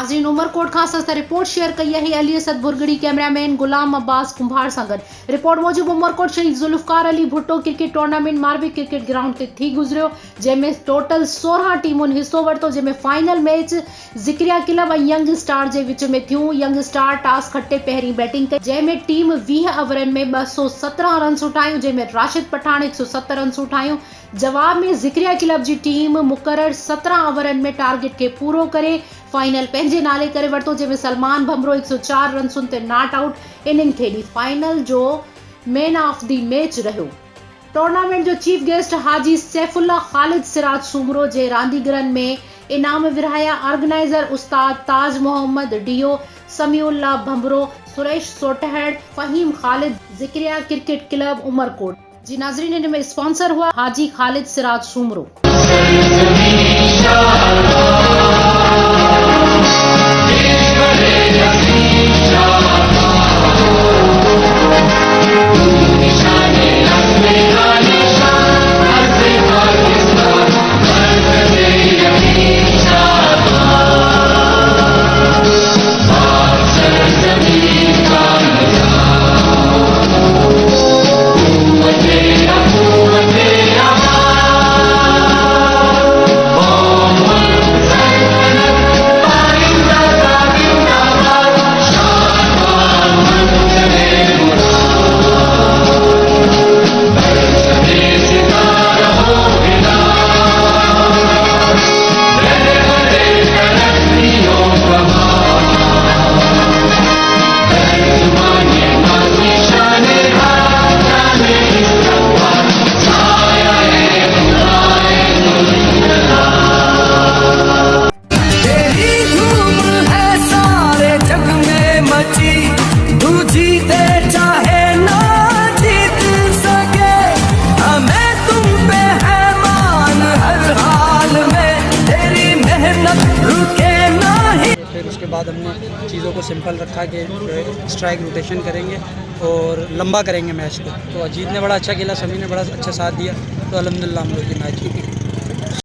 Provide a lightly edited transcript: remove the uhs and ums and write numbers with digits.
नाज़रीन उमरकोट खां असां report share कई है अली असद बुरगड़ी कैमरामैन गुलाम अब्बास कुंभार सां गॾु। रिपोर्ट मूजिब उमरकोट शहीद जुल्फकार अली भुट्टो क्रिकेट टूर्नामेंट मारवी क्रिकेट ग्राउंड ते थी गुज़रियो, जंहिंमें टोटल 16 टीमुनि हिस्सो वरितो, जंहिंमें फाइनल मैच ज़िक्रिया क्लब ऐं यंग स्टार जे विच में थियूं। यंग स्टार टॉस खटे पहिरीं बैटिंग कई, जंहिंमें टीम 20 ओवरनि में 217 रन्स उठायूं, जंहिंमें राशिद पठान 170 रन्स उठायूं। जवाब में ज़िक्रिया क्लब जी टीम मुक़रर 17 ओवरनि में टारगेट खे पूरो करे फाइनल पंहिंजे नाले करे वरितो, जंहिंमें सलमान भमरो 104 रन्सुनि ते नॉट आउट इनिंग खेॾी फाइनल जो मैन ऑफ द मैच रहियो। टूर्नामेंट जो चीफ गेस्ट हाजी सैफुल्ला ख़ालिद सिराज सूमरो जे रांदीगरनि में इनाम विरहाया। ऑर्गेनाइज़र उस्ताद ताज मोहम्मद डियो, समीउल्ला भमरो, सुरेश सोटहेड, फ़हीम ख़ालिद, ज़िक्रिया क्रिकेट क्लब उमरकोट जी। नाज़रीन इन में स्पॉन्सर हुआ हाजी ख़ालिद सिराज सूमरो। फिर उसके बाद हमने चीज़ों को सिंपल रखा कि स्ट्राइक रोटेशन करेंगे और लंबा करेंगे मैच को। तो अजीत ने बड़ा अच्छा खेला, समी ने बड़ा अच्छा साथ दिया, तो अल्हम्दुलिल्लाह हम लोग की मैच जीती।